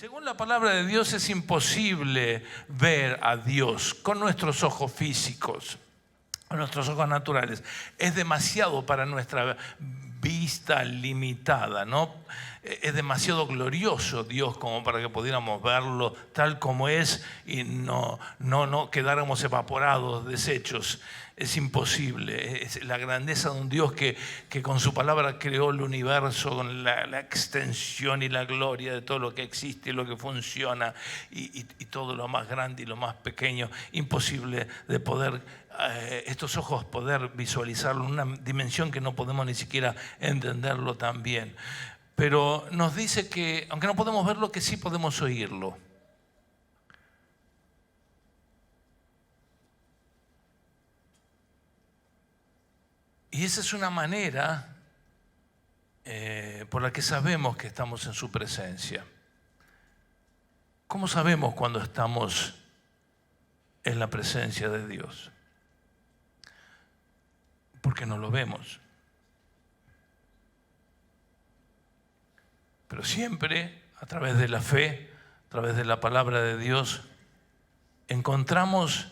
Según la palabra de Dios es imposible ver a Dios con nuestros ojos físicos, con nuestros ojos naturales. Es demasiado para nuestra vista limitada, ¿no? Es demasiado glorioso Dios como para que pudiéramos verlo tal como es y no quedáramos evaporados, deshechos. Es imposible. Es la grandeza de un Dios que con su palabra creó el universo, con la extensión y la gloria de todo lo que existe y lo que funciona y todo lo más grande y lo más pequeño. Imposible de poder, estos ojos poder visualizarlo en una dimensión que no podemos ni siquiera entenderlo tan bien. Pero nos dice que, aunque no podemos verlo, que sí podemos oírlo. Y esa es una manera por la que sabemos que estamos en su presencia. ¿Cómo sabemos cuando estamos en la presencia de Dios? Porque no lo vemos. Pero siempre, a través de la fe, a través de la palabra de Dios, encontramos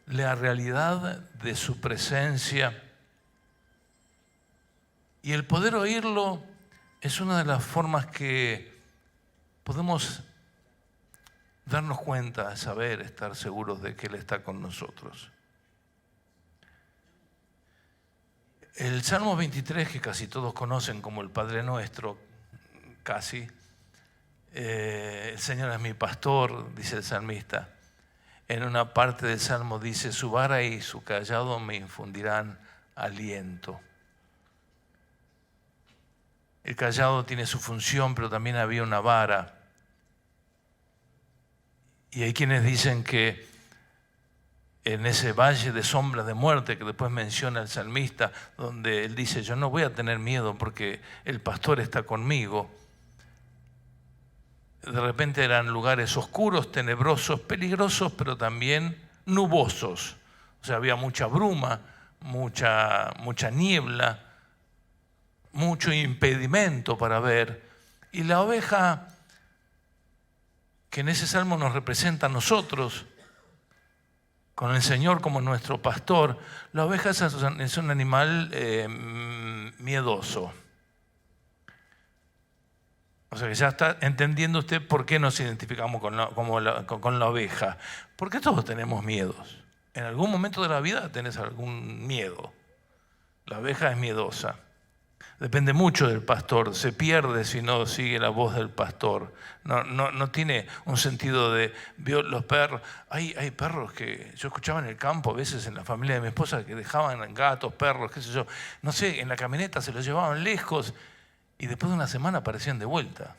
la realidad de su presencia. Y el poder oírlo es una de las formas que podemos darnos cuenta, saber, estar seguros de que Él está con nosotros. El Salmo 23, que casi todos conocen como el Padre Nuestro, casi, el Señor es mi pastor, dice el salmista. En una parte del Salmo dice, su vara y su cayado me infundirán aliento. El cayado tiene su función, pero también había una vara. Y hay quienes dicen que en ese valle de sombra de muerte que después menciona el salmista, donde él dice, yo no voy a tener miedo porque el pastor está conmigo. De repente eran lugares oscuros, tenebrosos, peligrosos, pero también nubosos. O sea, había mucha bruma, mucha niebla, mucho impedimento para ver. Y la oveja, que en ese salmo nos representa a nosotros, con el Señor como nuestro pastor, la oveja es un animal miedoso. O sea que ya está entendiendo usted por qué nos identificamos con la oveja. Porque todos tenemos miedos. En algún momento de la vida tenés algún miedo. La oveja es miedosa. Depende mucho del pastor. Se pierde si no sigue la voz del pastor. No tiene un sentido de... ¿Vio los perros? Hay perros que yo escuchaba en el campo, a veces en la familia de mi esposa, que dejaban gatos, perros, qué sé yo. No sé, en la camioneta se los llevaban lejos. Y después de una semana aparecían de vuelta.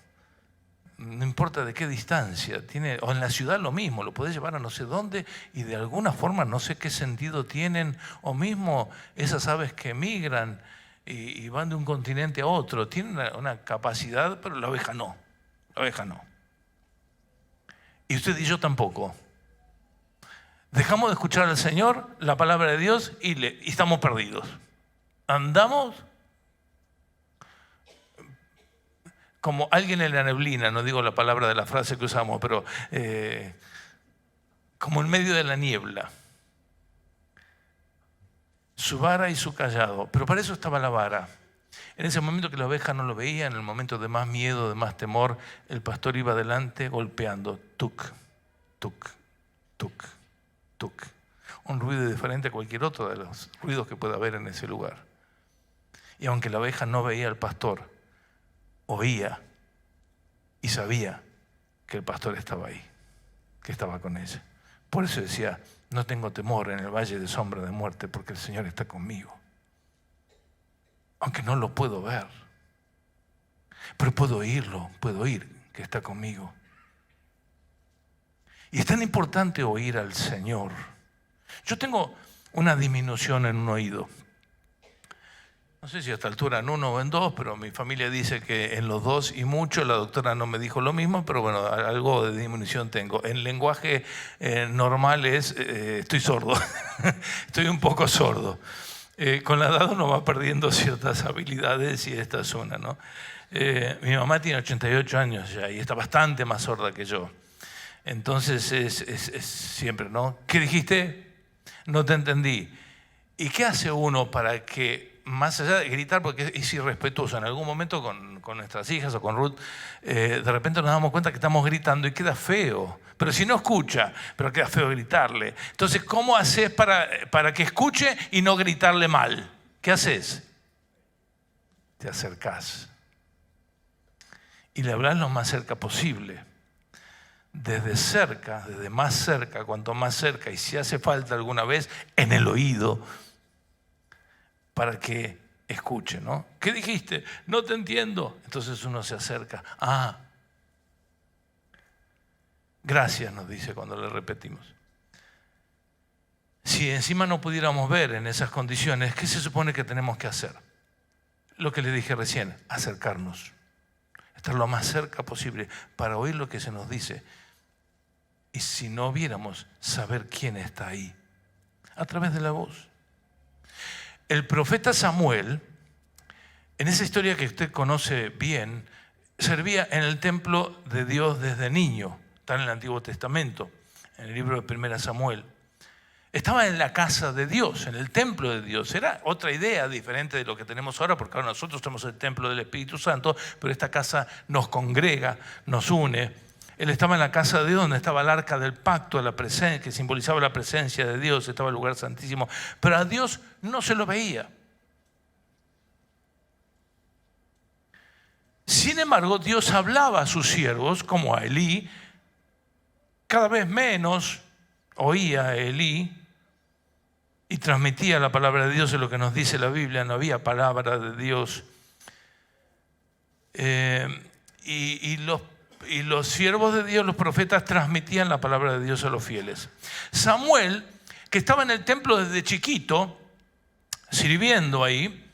No importa de qué distancia. O en la ciudad lo mismo, lo podés llevar a no sé dónde y de alguna forma no sé qué sentido tienen. O mismo esas aves que migran y van de un continente a otro. Tienen una capacidad, pero la oveja no. La oveja no. Y usted y yo tampoco. Dejamos de escuchar al Señor, la palabra de Dios, y estamos perdidos. Andamos como alguien en la neblina, no digo la palabra de la frase que usamos, pero como en medio de la niebla. Su vara y su cayado, pero para eso estaba la vara. En ese momento que la oveja no lo veía, en el momento de más miedo, de más temor, el pastor iba adelante golpeando, tuc, tuc, tuc, tuc. Un ruido diferente a cualquier otro de los ruidos que pueda haber en ese lugar. Y aunque la oveja no veía al pastor, oía y sabía que el pastor estaba ahí, que estaba con ella. Por eso decía, no tengo temor en el valle de sombra de muerte porque el Señor está conmigo. Aunque no lo puedo ver, pero puedo oírlo, puedo oír que está conmigo. Y es tan importante oír al Señor. Yo tengo una disminución en un oído. No sé si a esta altura en uno o en dos, pero mi familia dice que en los dos y mucho. La doctora no me dijo lo mismo, pero bueno, algo de disminución tengo. En lenguaje normal estoy sordo, estoy un poco sordo. Con la edad uno va perdiendo ciertas habilidades y esta es una, ¿no? Mi mamá tiene 88 años ya y está bastante más sorda que yo. Entonces es siempre, ¿no? ¿Qué dijiste? No te entendí. ¿Y qué hace uno para que, más allá de gritar, porque es irrespetuoso, en algún momento con nuestras hijas o con Ruth, de repente nos damos cuenta que estamos gritando y queda feo? Pero si no escucha, pero queda feo gritarle. Entonces, ¿cómo haces para que escuche y no gritarle mal? ¿Qué haces? Te acercás y le hablas lo más cerca posible. Desde cerca, desde más cerca, cuanto más cerca, y si hace falta alguna vez, en el oído, para que escuche, ¿no? ¿Qué dijiste? No te entiendo. Entonces uno se acerca. Ah, gracias, nos dice cuando le repetimos. Si encima no pudiéramos ver en esas condiciones, ¿qué se supone que tenemos que hacer? Lo que le dije recién, acercarnos. Estar lo más cerca posible para oír lo que se nos dice. Y si no viéramos, saber quién está ahí, a través de la voz. El profeta Samuel, en esa historia que usted conoce bien, servía en el templo de Dios desde niño. Está en el Antiguo Testamento, en el libro de 1 Samuel. Estaba en la casa de Dios, en el templo de Dios. Era otra idea diferente de lo que tenemos ahora, porque ahora nosotros somos el templo del Espíritu Santo, pero esta casa nos congrega, nos une. Él estaba en la casa de Dios, donde estaba el arca del pacto, la presencia, que simbolizaba la presencia de Dios, estaba el lugar santísimo. Pero a Dios no se lo veía. Sin embargo, Dios hablaba a sus siervos, como a Elí. Cada vez menos oía a Elí y transmitía la palabra de Dios, en lo que nos dice la Biblia. No había palabra de Dios. Y los siervos de Dios, los profetas, transmitían la palabra de Dios a los fieles. Samuel, que estaba en el templo desde chiquito, sirviendo ahí,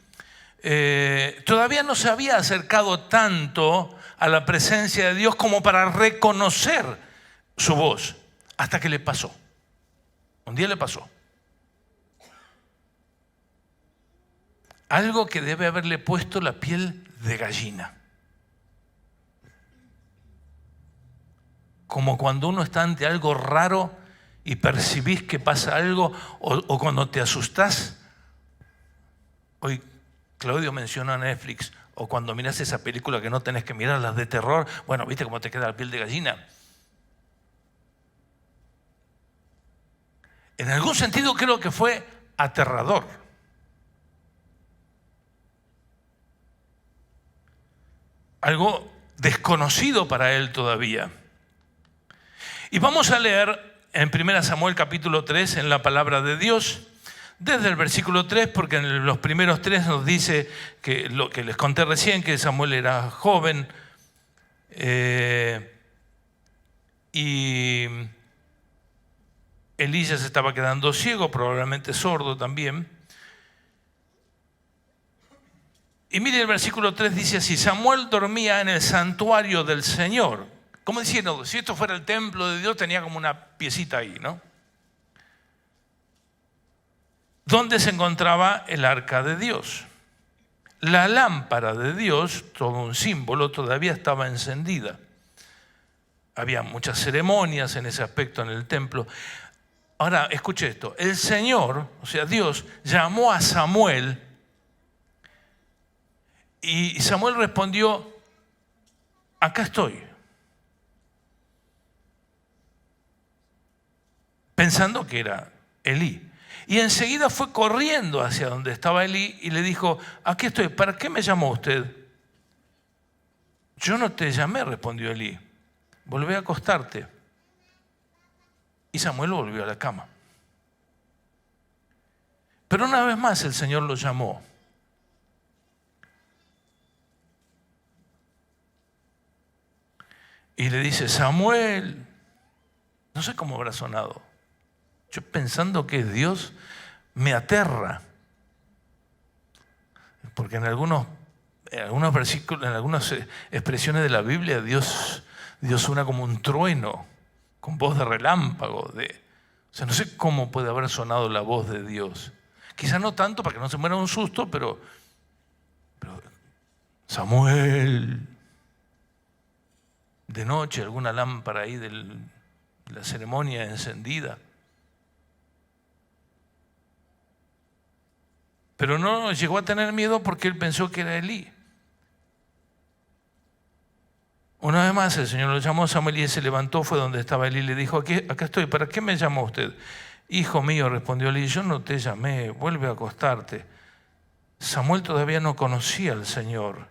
todavía no se había acercado tanto a la presencia de Dios como para reconocer su voz, hasta que le pasó. Un día le pasó. Algo que debe haberle puesto la piel de gallina. Como cuando uno está ante algo raro y percibís que pasa algo, o cuando te asustás. Hoy Claudio mencionó a Netflix, o cuando mirás esa película que no tenés que mirar, las de terror. Bueno, ¿viste cómo te queda la piel de gallina? En algún sentido creo que fue aterrador. Algo desconocido para él todavía. Y vamos a leer en 1 Samuel capítulo 3 en la palabra de Dios, desde el versículo 3, porque en los primeros 3 nos dice que lo que les conté recién, que Samuel era joven y Elías se estaba quedando ciego, probablemente sordo también. Y mire el versículo 3, dice así: Samuel dormía en el santuario del Señor. Como diciendo, si esto fuera el templo de Dios, tenía como una piecita ahí, ¿no? Donde se encontraba el arca de Dios. La lámpara de Dios, todo un símbolo, todavía estaba encendida. Había muchas ceremonias en ese aspecto en el templo. Ahora, escuche esto. El Señor, o sea, Dios, llamó a Samuel y Samuel respondió: acá estoy. Pensando que era Elí. Y enseguida fue corriendo hacia donde estaba Elí y le dijo: aquí estoy, ¿para qué me llamó usted? Yo no te llamé, respondió Elí. Volvé a acostarte. Y Samuel volvió a la cama. Pero una vez más el Señor lo llamó. Y le dice: Samuel. No sé cómo habrá sonado. Yo, pensando que es Dios, me aterra. Porque en algunos versículos, en algunas expresiones de la Biblia, Dios suena como un trueno, con voz de relámpago. O sea, no sé cómo puede haber sonado la voz de Dios. Quizá no tanto para que no se muera un susto, pero Samuel. De noche, alguna lámpara ahí de la ceremonia encendida. Pero no llegó a tener miedo porque él pensó que era Elí. Una vez más el Señor lo llamó a Samuel y él se levantó, fue donde estaba Elí y le dijo: acá estoy, ¿para qué me llamó usted? Hijo mío, respondió Elí, yo no te llamé, vuelve a acostarte. Samuel todavía no conocía al Señor,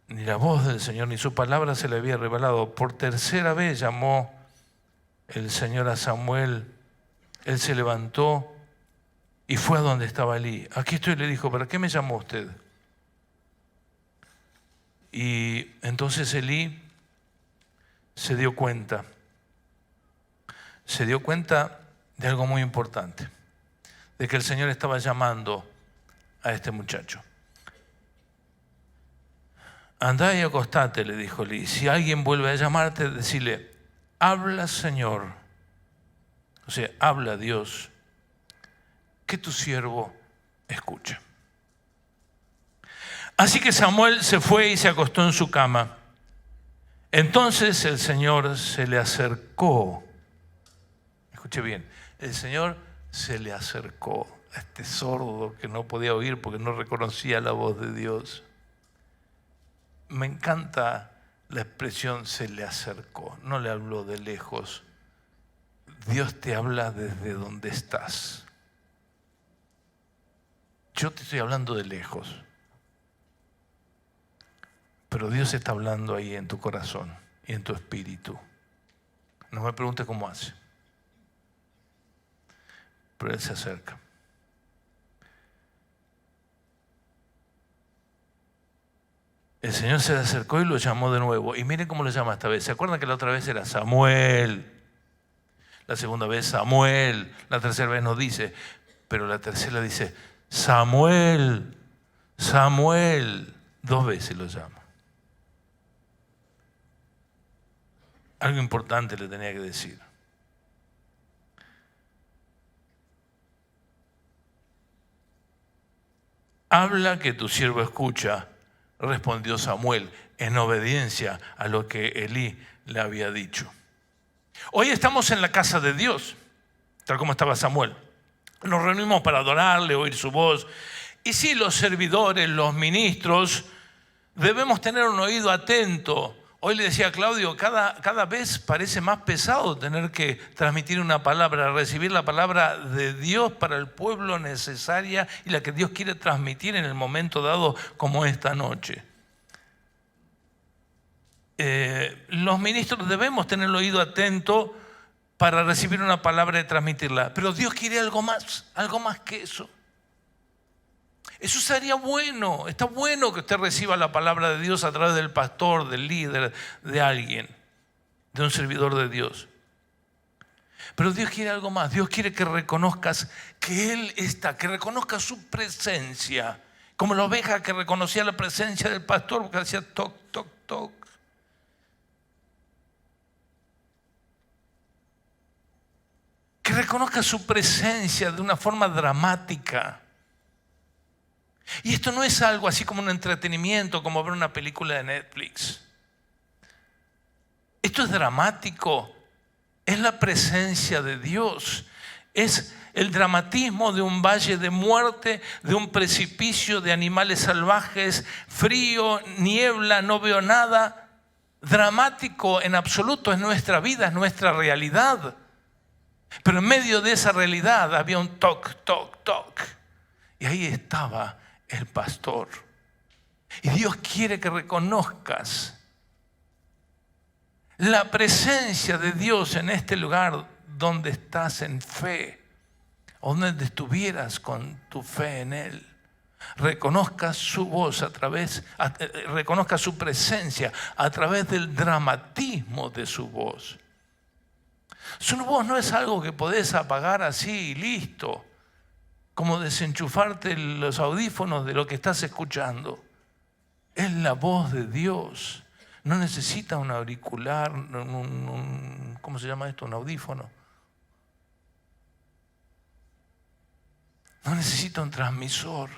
ni la voz del Señor, ni su palabra se le había revelado. Por tercera vez llamó el Señor a Samuel. Él se levantó y fue a donde estaba Elí. Aquí estoy, le dijo, ¿para qué me llamó usted? Y entonces Elí se dio cuenta de algo muy importante, de que el Señor estaba llamando a este muchacho. Andá y acostate, le dijo Elí. Si alguien vuelve a llamarte, decile: habla, Señor, o sea, habla, Dios, que tu siervo escucha. Así que Samuel se fue y se acostó en su cama. Entonces el Señor se le acercó. Escuche bien, el Señor se le acercó a este sordo que no podía oír porque no reconocía la voz de Dios. Me encanta la expresión se le acercó, no le habló de lejos. Dios te habla desde donde estás. Yo te estoy hablando de lejos, pero Dios está hablando ahí en tu corazón y en tu espíritu. No me preguntes cómo hace, pero Él se acerca. El Señor se le acercó y lo llamó de nuevo. Y miren cómo lo llama esta vez. ¿Se acuerdan que la otra vez era Samuel? La segunda vez Samuel. La tercera vez no dice, pero la tercera dice Samuel, Samuel. 2 veces lo llama. Algo importante le tenía que decir. Habla que tu siervo escucha, respondió Samuel, en obediencia a lo que Elí le había dicho. Hoy estamos en la casa de Dios, tal como estaba Samuel. Nos reunimos para adorarle, oír su voz. Y sí, los servidores, los ministros, debemos tener un oído atento. Hoy le decía a Claudio, cada vez parece más pesado tener que transmitir una palabra, recibir la palabra de Dios para el pueblo necesaria y la que Dios quiere transmitir en el momento dado como esta noche. Los ministros debemos tener el oído atento para recibir una palabra y transmitirla, pero Dios quiere algo más que eso. Eso sería bueno, está bueno que usted reciba la palabra de Dios a través del pastor, del líder, de alguien, de un servidor de Dios. Pero Dios quiere algo más, Dios quiere que reconozcas que Él está, que reconozcas su presencia, como la oveja que reconocía la presencia del pastor porque hacía toc, toc, toc. Que reconozca su presencia de una forma dramática. Y esto no es algo así como un entretenimiento, como ver una película de Netflix. Esto es dramático. Es la presencia de Dios. Es el dramatismo de un valle de muerte, de un precipicio de animales salvajes, frío, niebla, no veo nada. Dramático en absoluto es nuestra vida, es nuestra realidad. Pero en medio de esa realidad había un toc, toc, toc. Y ahí estaba el pastor. Y Dios quiere que reconozcas la presencia de Dios en este lugar donde estás en fe, o donde estuvieras con tu fe en Él. Reconozcas su voz reconozcas su presencia a través del dramatismo de su voz. Su voz no es algo que podés apagar así y listo, como desenchufarte los audífonos de lo que estás escuchando. Es la voz de Dios. No necesita un auricular, ¿cómo se llama esto? Un audífono. No necesita un transmisor.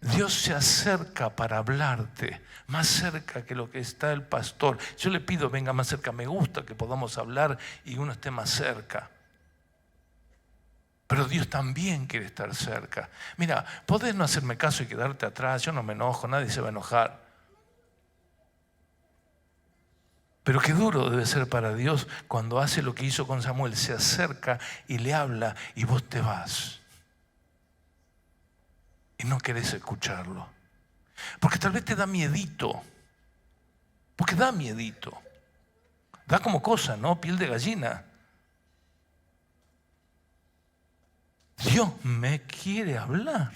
Dios se acerca para hablarte, más cerca que lo que está el pastor. Yo le pido, venga más cerca. Me gusta que podamos hablar y uno esté más cerca. Pero Dios también quiere estar cerca. Mira, podés no hacerme caso y quedarte atrás. Yo no me enojo, nadie se va a enojar. Pero qué duro debe ser para Dios cuando hace lo que hizo con Samuel. Se acerca y le habla y vos te vas. Y no querés escucharlo. Porque tal vez te da miedito. Porque da miedito. Da como cosa, ¿no? Piel de gallina. Dios me quiere hablar.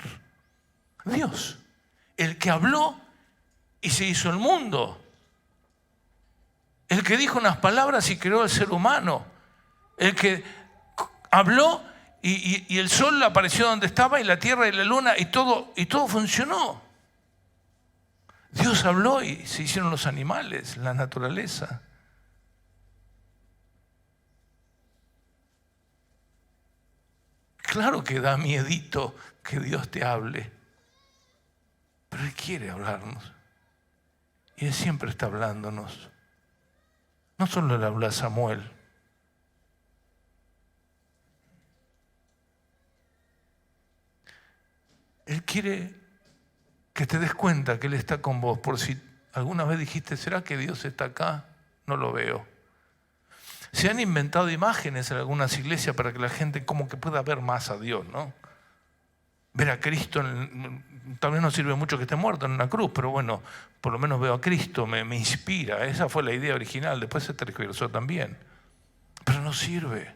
Dios, el que habló y se hizo el mundo. El que dijo unas palabras y creó al ser humano. El que habló y el sol apareció donde estaba y la tierra y la luna y todo funcionó. Dios habló y se hicieron los animales, la naturaleza. Claro que da miedito que Dios te hable, pero Él quiere hablarnos. Y Él siempre está hablándonos. No solo le habla a Samuel. Él quiere que te des cuenta que Él está con vos. Por si alguna vez dijiste, ¿será que Dios está acá? No lo veo. Se han inventado imágenes en algunas iglesias para que la gente como que pueda ver más a Dios, ¿no? Ver a Cristo, tal vez no sirve mucho que esté muerto en una cruz, pero bueno, por lo menos veo a Cristo, me inspira. Esa fue la idea original, después se tergiversó también. Pero no sirve.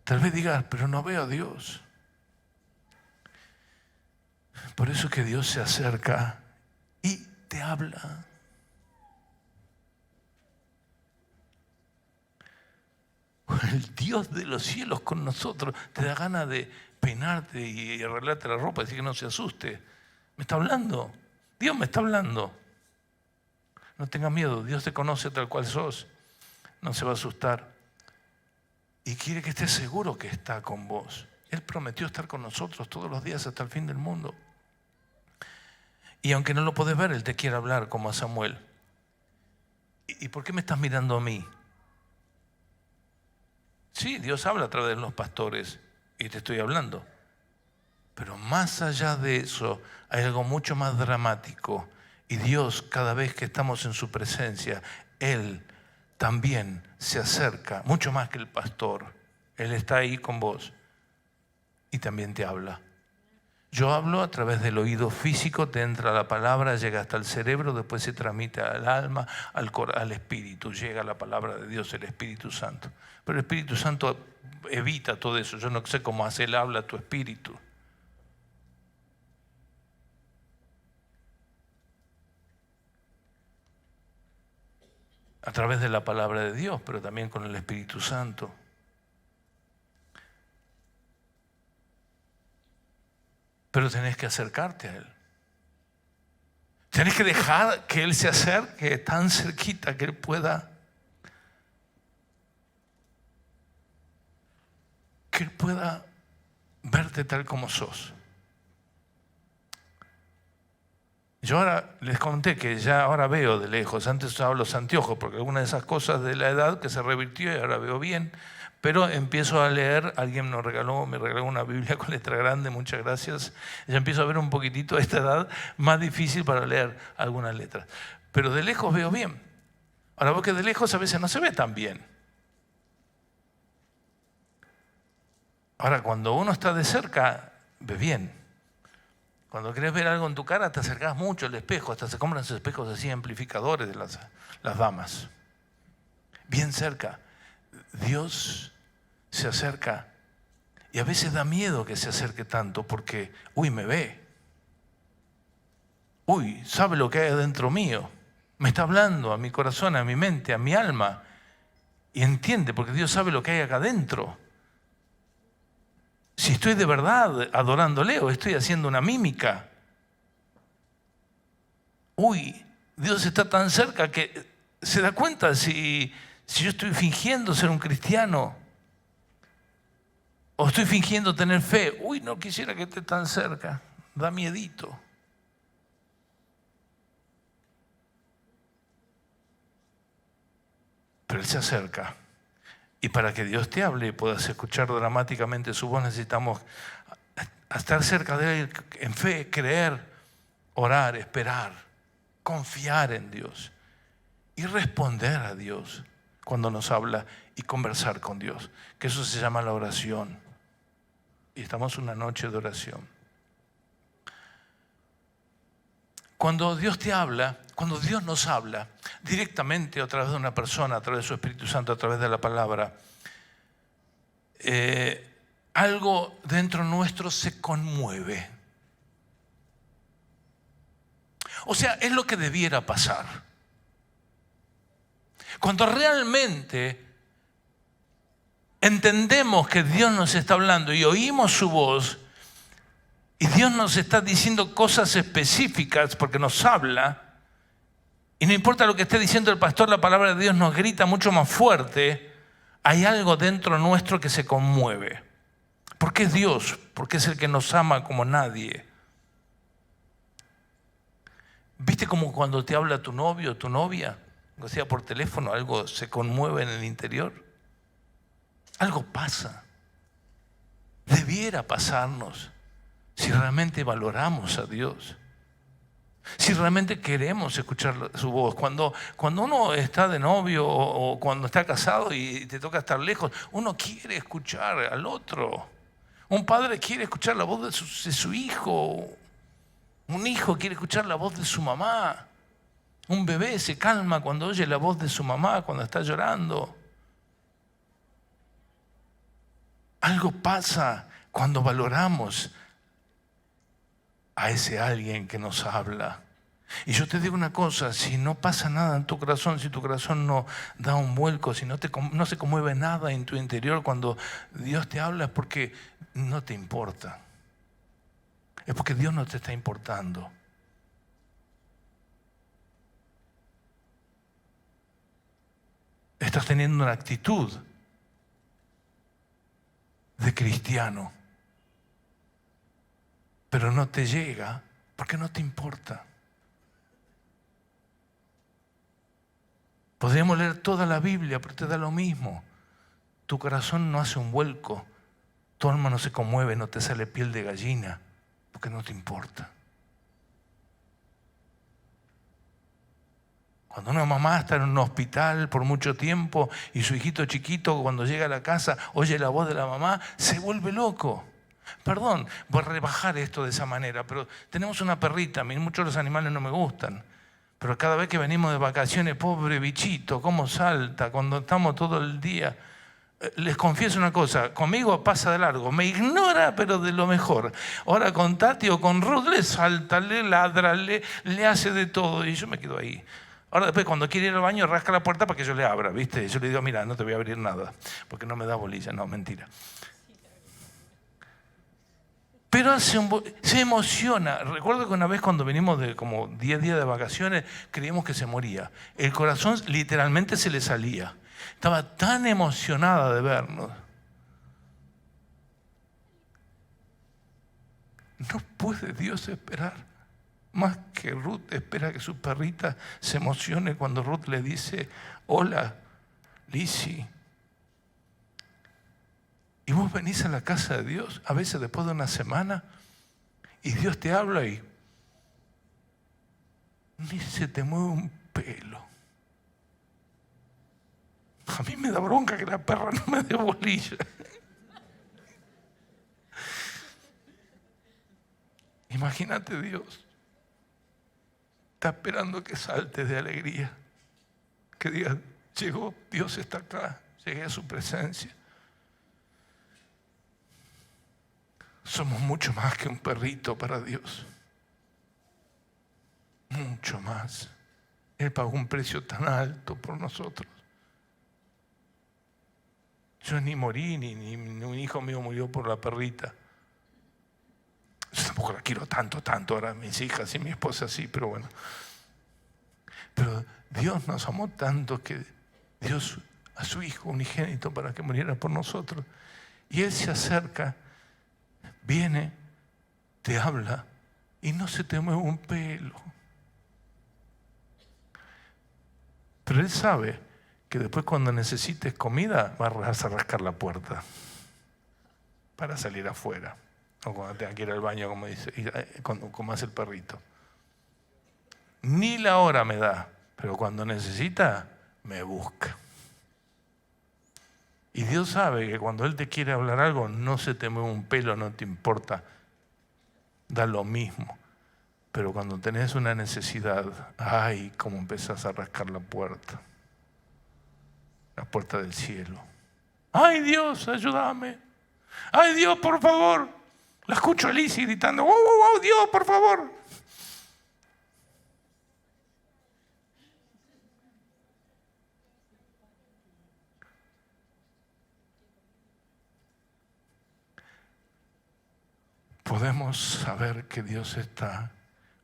Tal vez digas, pero no veo a Dios. Por eso es que Dios se acerca y te habla. El Dios de los cielos con nosotros te da ganas de peinarte y arreglarte la ropa, así que no se asuste. Me está hablando. Dios me está hablando. No tengas miedo, Dios te conoce tal cual sos. No se va a asustar. Y quiere que estés seguro que está con vos. Él prometió estar con nosotros todos los días hasta el fin del mundo. Y aunque no lo podés ver, Él te quiere hablar como a Samuel. ¿Y por qué me estás mirando a mí? Sí, Dios habla a través de los pastores y te estoy hablando. Pero más allá de eso, hay algo mucho más dramático. Y Dios, cada vez que estamos en su presencia, Él también se acerca, mucho más que el pastor. Él está ahí con vos y también te habla. Yo hablo a través del oído físico, te entra la palabra, llega hasta el cerebro, después se transmite al alma, al espíritu. Llega la palabra de Dios, el Espíritu Santo. Pero el Espíritu Santo evita todo eso. Yo no sé cómo hace, Él habla a tu espíritu. A través de la palabra de Dios, pero también con el Espíritu Santo. Pero tenés que acercarte a Él. Tenés que dejar que Él se acerque tan cerquita que Él pueda verte tal como sos. Yo ahora les conté que ya ahora veo de lejos. Antes usaba los anteojos porque algunas de esas cosas de la edad que se revirtió y ahora veo bien. Pero empiezo a leer, alguien me regaló una Biblia con letra grande, muchas gracias. Ya empiezo a ver un poquitito a esta edad más difícil para leer algunas letras. Pero de lejos veo bien. Ahora vos que de lejos a veces no se ve tan bien. Ahora cuando uno está de cerca, ve bien. Cuando querés ver algo en tu cara, te acercás mucho al espejo, hasta se compran esos espejos así amplificadores de las damas. Bien cerca. Dios se acerca y a veces da miedo que se acerque tanto porque, me ve. Sabe lo que hay adentro mío. Me está hablando a mi corazón, a mi mente, a mi alma. Y entiende, porque Dios sabe lo que hay acá adentro. Si estoy de verdad adorándole o estoy haciendo una mímica. Dios está tan cerca que se da cuenta si yo estoy fingiendo ser un cristiano o estoy fingiendo tener fe. No quisiera que esté tan cerca. da miedito. Pero Él se acerca. Y para que Dios te hable y puedas escuchar dramáticamente su voz, necesitamos estar cerca de Él en fe, creer, orar, esperar, confiar en Dios y responder a Dios cuando nos habla y conversar con Dios. Que eso se llama la oración. Y estamos una noche de oración. Cuando Dios te habla, cuando Dios nos habla directamente a través de una persona, a través de su Espíritu Santo, a través de la palabra, algo dentro nuestro se conmueve. O sea, es lo que debiera pasar. Cuando realmente entendemos que Dios nos está hablando y oímos su voz, y Dios nos está diciendo cosas específicas porque nos habla, y no importa lo que esté diciendo el pastor, la palabra de Dios nos grita mucho más fuerte, hay algo dentro nuestro que se conmueve. Porque es Dios, porque es el que nos ama como nadie. ¿Viste como cuando te habla tu novio o tu novia, o sea por teléfono, algo se conmueve en el interior? Algo pasa. Debiera pasarnos. Si realmente valoramos a Dios, si realmente queremos escuchar su voz. Cuando uno está de novio o cuando está casado y te toca estar lejos, uno quiere escuchar al otro. Un padre quiere escuchar la voz de su hijo. Un hijo quiere escuchar la voz de su mamá. Un bebé se calma cuando oye la voz de su mamá cuando está llorando. Algo pasa cuando valoramos a ese alguien que nos habla. Y yo te digo una cosa, si no pasa nada en tu corazón, si tu corazón no da un vuelco, si no se conmueve nada en tu interior cuando Dios te habla, es porque no te importa. Es porque Dios no te está importando. Estás teniendo una actitud de cristiano, pero no te llega porque no te importa. Podríamos leer toda la Biblia, pero te da lo mismo. Tu corazón no hace un vuelco, tu alma no se conmueve, no te sale piel de gallina, porque no te importa. Cuando una mamá está en un hospital por mucho tiempo y su hijito chiquito cuando llega a la casa oye la voz de la mamá, se vuelve loco. Perdón, voy a rebajar esto de esa manera, pero tenemos una perrita, a mí muchos de los animales no me gustan, pero cada vez que venimos de vacaciones, pobre bichito, cómo salta cuando estamos todo el día. Les confieso una cosa, conmigo pasa de largo, me ignora pero de lo mejor. Ahora con Tati o con Ruth le salta, le ladra, le hace de todo y yo me quedo ahí. Ahora después cuando quiere ir al baño rasca la puerta para que yo le abra, ¿viste? Yo le digo, mira, no te voy a abrir nada, porque no me da bolilla, no, mentira. Pero se emociona. Recuerdo que una vez cuando venimos de como 10 días de vacaciones, creíamos que se moría. El corazón literalmente se le salía. Estaba tan emocionada de vernos. No puede Dios esperar más que Ruth espera que su perrita se emocione cuando Ruth le dice, hola, Lizzy. Y vos venís a la casa de Dios, a veces después de una semana, y Dios te habla y ni se te mueve un pelo. A mí me da bronca que la perra no me dé bolilla. Imagínate Dios. Está esperando que saltes de alegría. Que digas, llegó, Dios está acá, llegué a su presencia. Somos mucho más que un perrito para Dios. Mucho más. Él pagó un precio tan alto por nosotros. Yo ni morí, ni un hijo mío murió por la perrita. Yo tampoco la quiero tanto. Ahora mis hijas y mi esposa sí, pero bueno. Pero Dios nos amó tanto que dio a su Hijo unigénito para que muriera por nosotros. Y Él se acerca, viene, te habla y no se te mueve un pelo. Pero Él sabe que después cuando necesites comida vas a rascar la puerta para salir afuera. O cuando tengas que ir al baño, como dice, como hace el perrito. Ni la hora me da, pero cuando necesita, me busca. Y Dios sabe que cuando Él te quiere hablar algo, no se te mueve un pelo, no te importa, da lo mismo. Pero cuando tenés una necesidad, ay, cómo empezás a rascar la puerta del cielo. Ay, Dios, ayúdame. Ay, Dios, por favor. La escucho a Lizzie gritando, wow, wow, wow, Dios, por favor. Podemos saber que Dios está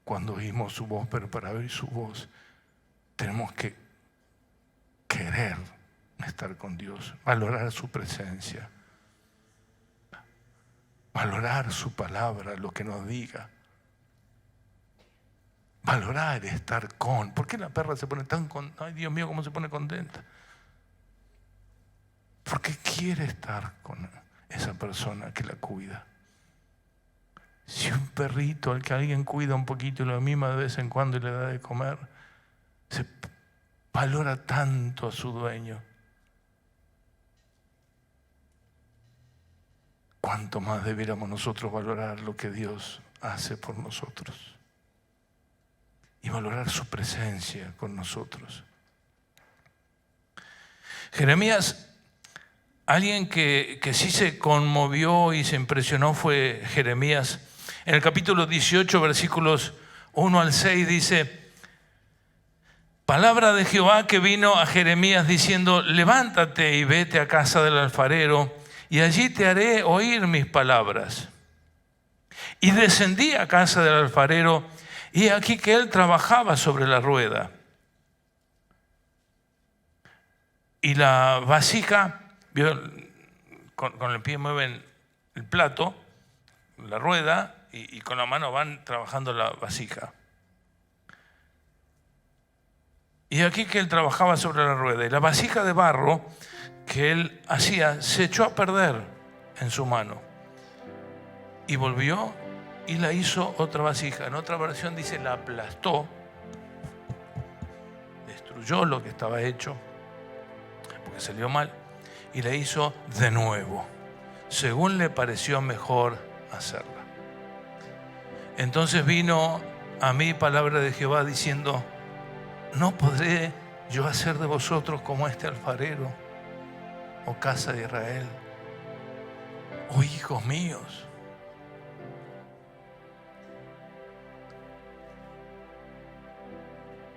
cuando oímos su voz, pero para oír su voz tenemos que querer estar con Dios, valorar su presencia, valorar su palabra, lo que nos diga, valorar estar con. ¿Por qué la perra se pone tan contenta? Ay, Dios mío, cómo se pone contenta. Porque quiere estar con esa persona que la cuida. Si un perrito al que alguien cuida un poquito y lo mima de vez en cuando y le da de comer, se valora tanto a su dueño. ¿Cuánto más debiéramos nosotros valorar lo que Dios hace por nosotros? Y valorar su presencia con nosotros. Jeremías, alguien que sí se conmovió y se impresionó fue Jeremías. En el capítulo 18, versículos 1 al 6 dice: palabra de Jehová que vino a Jeremías diciendo: levántate y vete a casa del alfarero, y allí te haré oír mis palabras. Y descendí a casa del alfarero, y aquí que él trabajaba sobre la rueda. Y la vasija, con el pie mueven el plato, la rueda, y con la mano van trabajando la vasija. Y aquí que él trabajaba sobre la rueda, y la vasija de barro que él hacía se echó a perder en su mano. Y volvió y la hizo otra vasija. En otra versión dice, la aplastó, destruyó lo que estaba hecho, porque salió mal, y la hizo de nuevo, según le pareció mejor hacerla. Entonces vino a mí palabra de Jehová diciendo: ¿no podré yo hacer de vosotros como este alfarero, oh casa de Israel, oh hijos míos?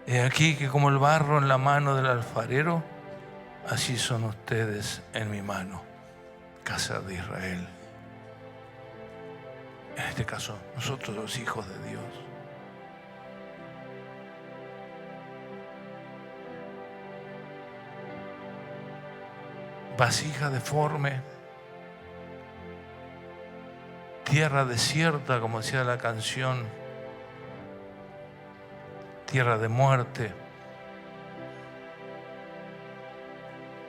He aquí que como el barro en la mano del alfarero, así son ustedes en mi mano, casa de Israel. En este caso, nosotros los hijos de Dios. Vasija deforme, tierra desierta, como decía la canción, tierra de muerte.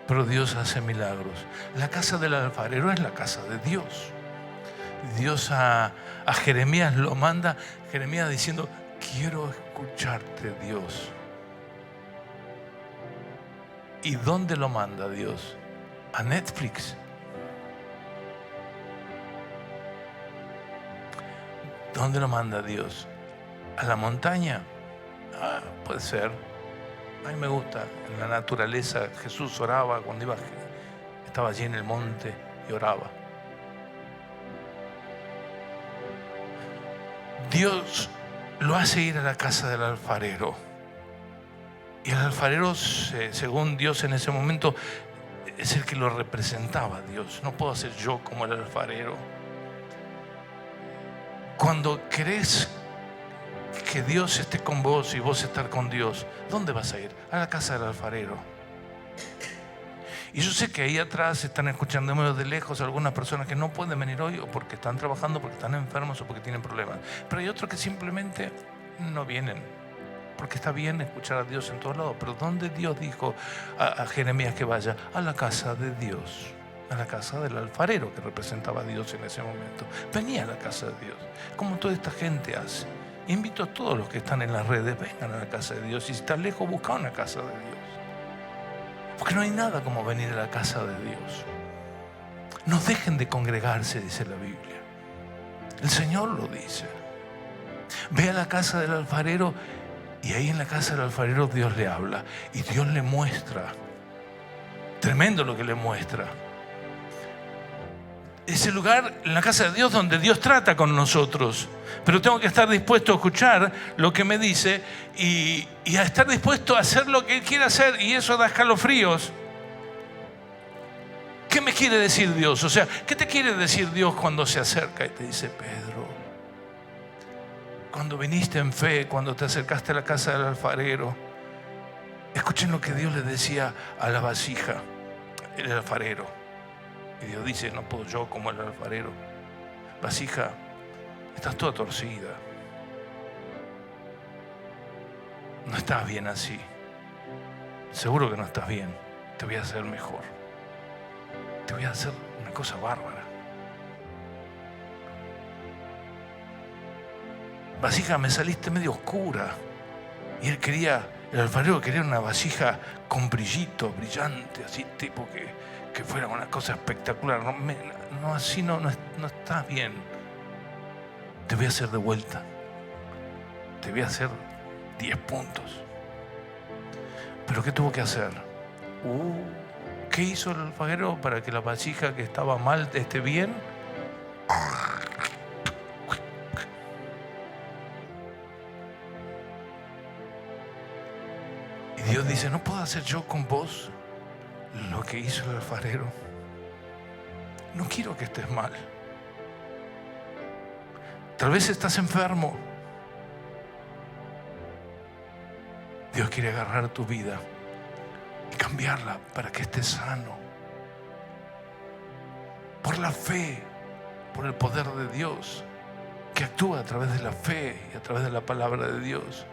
Pero Dios hace milagros. La casa del alfarero es la casa de Dios. Dios a Jeremías lo manda, Jeremías diciendo: quiero escucharte, Dios. ¿Y dónde lo manda Dios? A Netflix. ¿Dónde lo manda Dios? ¿A la montaña? Puede ser. A mí me gusta. En la naturaleza, Jesús oraba cuando estaba allí en el monte y oraba. Dios lo hace ir a la casa del alfarero. Y el alfarero, según Dios en ese momento, es el que lo representaba a Dios. No puedo ser yo como el alfarero. Cuando querés que Dios esté con vos y vos estar con Dios, ¿dónde vas a ir? A la casa del alfarero. Y yo sé que ahí atrás están escuchándome de lejos algunas personas que no pueden venir hoy, o porque están trabajando, porque están enfermos o porque tienen problemas. Pero hay otros que simplemente no vienen, porque está bien escuchar a Dios en todos lados. Pero ¿dónde Dios dijo a Jeremías que vaya? A la casa de Dios, a la casa del alfarero, que representaba a Dios en ese momento. Venía a la casa de Dios, como toda esta gente hace. Invito a todos los que están en las redes, vengan a la casa de Dios. Y si estás lejos, busca una casa de Dios. Porque no hay nada como venir a la casa de Dios. No dejen de congregarse, dice la Biblia. El Señor lo dice. Ve a la casa del alfarero, y ahí en la casa del alfarero Dios le habla. Y Dios le muestra. Tremendo lo que le muestra. Ese lugar en la casa de Dios donde Dios trata con nosotros. Pero tengo que estar dispuesto a escuchar lo que me dice y a estar dispuesto a hacer lo que Él quiere hacer. Y eso da escalofríos. ¿Qué me quiere decir Dios? O sea, ¿qué te quiere decir Dios cuando se acerca y te dice: Pedro, cuando viniste en fe, cuando te acercaste a la casa del alfarero? Escuchen lo que Dios le decía a la vasija, el alfarero. Y Dios dice: no puedo yo como el alfarero. Vasija, estás toda torcida. No estás bien así. Seguro que no estás bien. Te voy a hacer mejor. Te voy a hacer una cosa bárbara. Vasija, me saliste medio oscura. Y el alfarero quería una vasija con brillito, brillante, así tipo que fuera una cosa espectacular. No, así no estás bien. Te voy a hacer de vuelta. Te voy a hacer 10 puntos. ¿Pero qué tuvo que hacer? ¿Qué hizo el alfarero para que la vasija que estaba mal esté bien? Y Dios dice: ¿no puedo hacer yo con vos lo que hizo el alfarero? No quiero que estés mal. Tal vez estás enfermo. Dios quiere agarrar tu vida y cambiarla para que estés sano. Por la fe, por el poder de Dios, que actúa a través de la fe y a través de la palabra de Dios.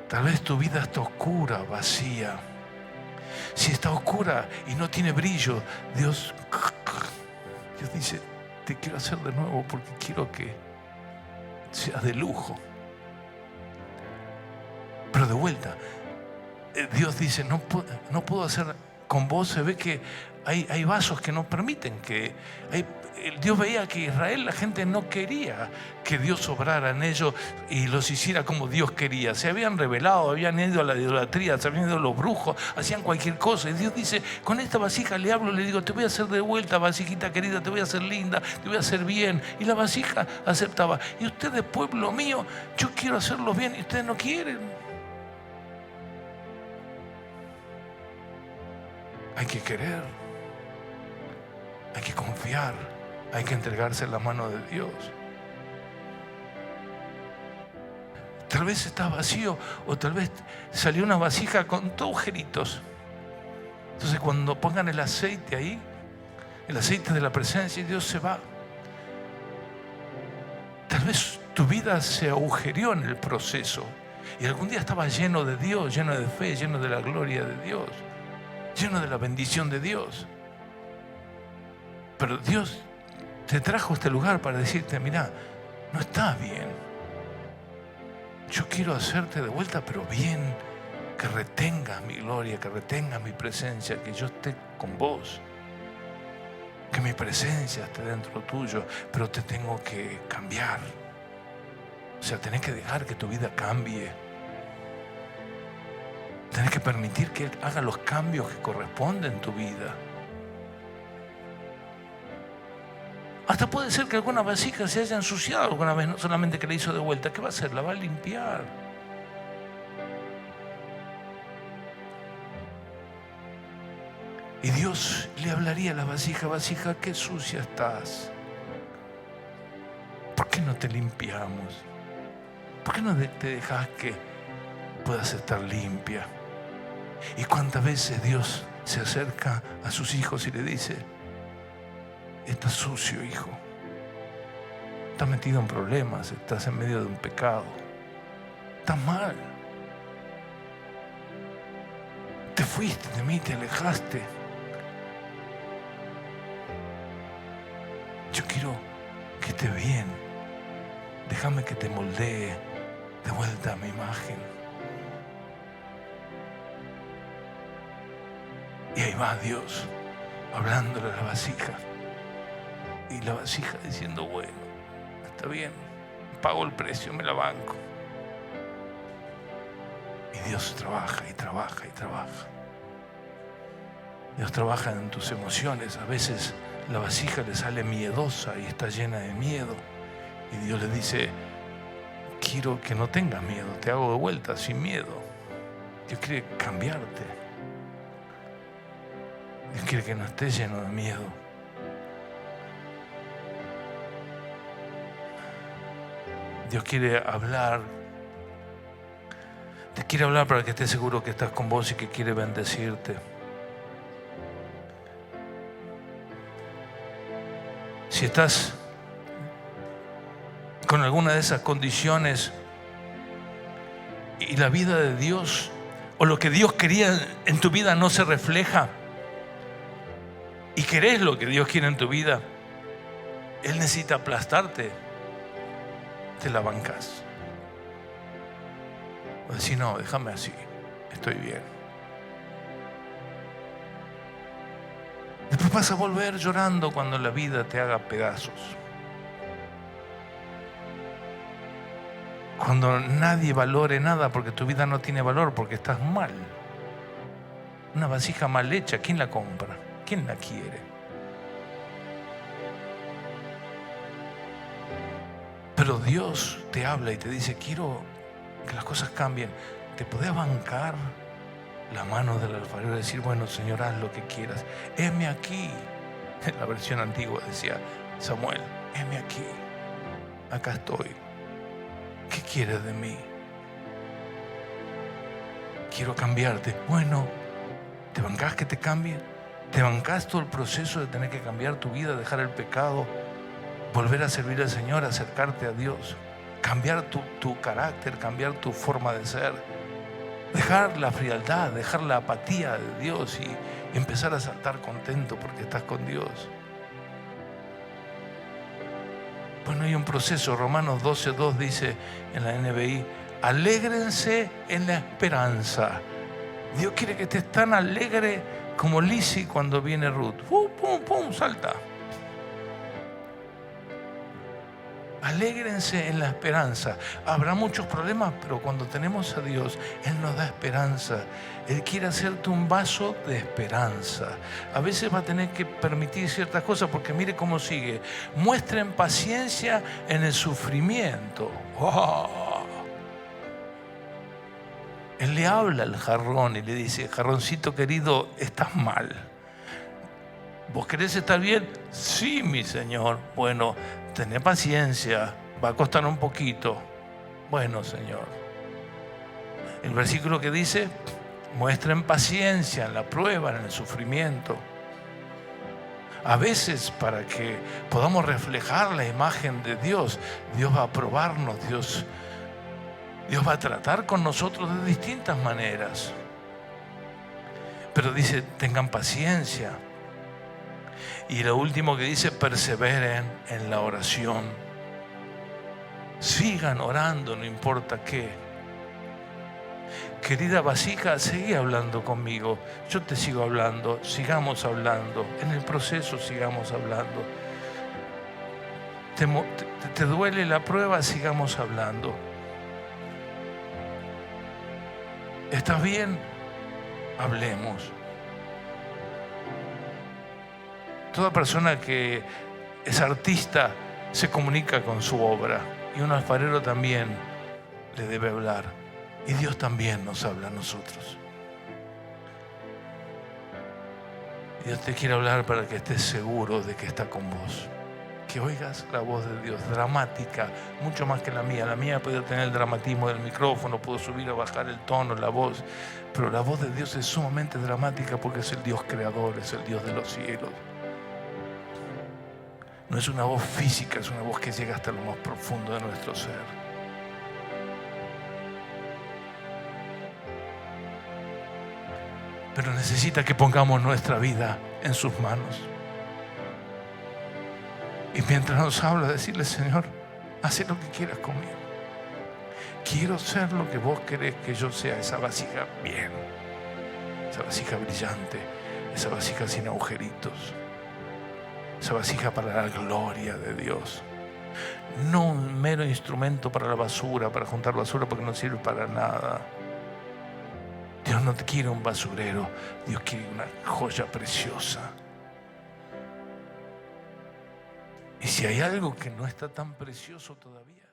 Tal vez tu vida está oscura, vacía. Si está oscura y no tiene brillo, Dios dice: te quiero hacer de nuevo porque quiero que seas de lujo. Pero de vuelta, Dios dice: no puedo hacer con vos. Se ve que hay vasos que no permiten que... Dios veía que Israel, la gente no quería que Dios obrara en ellos y los hiciera como Dios quería. Se habían rebelado, habían ido a la idolatría, se habían ido a los brujos, hacían cualquier cosa. Y Dios dice: con esta vasija le hablo, le digo: te voy a hacer de vuelta, vasijita querida, te voy a hacer linda, te voy a hacer bien. Y la vasija aceptaba. Y ustedes, pueblo mío, yo quiero hacerlos bien y ustedes no quieren. Hay que querer, hay que confiar, hay que entregarse en la mano de Dios. Tal vez está vacío, o tal vez salió una vasija con todos agujeritos. Entonces, cuando pongan el aceite ahí, el aceite de la presencia de Dios se va. Tal vez tu vida se agujereó en el proceso y algún día estaba lleno de Dios, lleno de fe, lleno de la gloria de Dios, lleno de la bendición de Dios. Pero Dios te trajo a este lugar para decirte: mira, no estás bien. Yo quiero hacerte de vuelta, pero bien, que retengas mi gloria, que retengas mi presencia, que yo esté con vos, que mi presencia esté dentro tuyo, pero te tengo que cambiar. O sea, tenés que dejar que tu vida cambie. Tenés que permitir que Él haga los cambios que corresponden en tu vida. Hasta puede ser que alguna vasija se haya ensuciado alguna vez, no solamente que la hizo de vuelta. ¿Qué va a hacer? La va a limpiar. Y Dios le hablaría a la vasija: vasija, qué sucia estás. ¿Por qué no te limpiamos? ¿Por qué no te dejas que puedas estar limpia? ¿Y cuántas veces Dios se acerca a sus hijos y le dice: estás sucio, hijo, estás metido en problemas, estás en medio de un pecado, estás mal, te fuiste de mí, te alejaste? Yo quiero que estés bien, déjame que te moldee de vuelta a mi imagen. Y ahí va Dios hablándole a la vasija, y la vasija diciendo: bueno, está bien, pago el precio, me la banco. Y Dios trabaja y trabaja y trabaja. Dios trabaja en tus emociones. A veces la vasija le sale miedosa y está llena de miedo, y Dios le dice: quiero que no tengas miedo, te hago de vuelta sin miedo. Dios quiere cambiarte. Dios quiere que no estés lleno de miedo. Dios quiere hablar. Te quiere hablar para que estés seguro que estás con vos y que quiere bendecirte. Si estás con alguna de esas condiciones y la vida de Dios o lo que Dios quería en tu vida no se refleja, y querés lo que Dios quiere en tu vida, Él necesita aplastarte, te la bancas. O decir: no, déjame así, estoy bien. Después vas a volver llorando cuando la vida te haga pedazos. Cuando nadie valore nada porque tu vida no tiene valor, porque estás mal. Una vasija mal hecha, ¿quién la compra? ¿Quién la quiere? Pero Dios te habla y te dice: quiero que las cosas cambien. ¿Te podés bancar la mano del alfarero y decir: bueno, Señor, haz lo que quieras? Heme aquí. En la versión antigua decía Samuel: heme aquí, acá estoy. ¿Qué quieres de mí? Quiero cambiarte. Bueno, ¿te bancás que te cambie? ¿Te bancás todo el proceso de tener que cambiar tu vida, dejar el pecado, volver a servir al Señor, acercarte a Dios, cambiar tu carácter, cambiar tu forma de ser, dejar la frialdad, dejar la apatía de Dios y empezar a saltar contento porque estás con Dios? Bueno, hay un proceso. Romanos 12:2 dice en la NBI: alégrense en la esperanza. Dios quiere que estés tan alegre como Lisi cuando viene Ruth. ¡Pum, pum, pum! Salta. Alégrense en la esperanza. Habrá muchos problemas, pero cuando tenemos a Dios, Él nos da esperanza. Él quiere hacerte un vaso de esperanza. A veces va a tener que permitir ciertas cosas, porque mire cómo sigue: muestren paciencia en el sufrimiento. ¡Oh! Él le habla al jarrón y le dice: jarroncito querido, estás mal. ¿Vos querés estar bien? Sí, mi Señor. Bueno, tené paciencia, va a costar un poquito. Bueno, Señor. El versículo que dice: muestren paciencia en la prueba, en el sufrimiento. A veces, para que podamos reflejar la imagen de Dios, Dios va a probarnos, Dios va a tratar con nosotros de distintas maneras. Pero dice: tengan paciencia. Y lo último que dice: perseveren en la oración. Sigan orando, no importa qué. Querida vasija, seguí hablando conmigo. Yo te sigo hablando. Sigamos hablando. En el proceso sigamos hablando. ¿Te duele la prueba? Sigamos hablando. ¿Estás bien? Hablemos. Toda persona que es artista se comunica con su obra, y un alfarero también le debe hablar, y Dios también nos habla a nosotros. Dios te quiere hablar para que estés seguro de que está con vos, que oigas la voz de Dios, dramática, mucho más que la mía. La mía puede tener el dramatismo del micrófono, puedo subir o bajar el tono, la voz, pero la voz de Dios es sumamente dramática porque es el Dios creador, es el Dios de los cielos. No es una voz física, es una voz que llega hasta lo más profundo de nuestro ser. Pero necesita que pongamos nuestra vida en sus manos. Y mientras nos habla, decirle: Señor, haz lo que quieras conmigo. Quiero ser lo que vos querés que yo sea, esa vasija bien, esa vasija brillante, esa vasija sin agujeritos, esa vasija para la gloria de Dios. No un mero instrumento para la basura, para juntar basura, porque no sirve para nada. Dios no quiere un basurero, Dios quiere una joya preciosa. Y si hay algo que no está tan precioso todavía,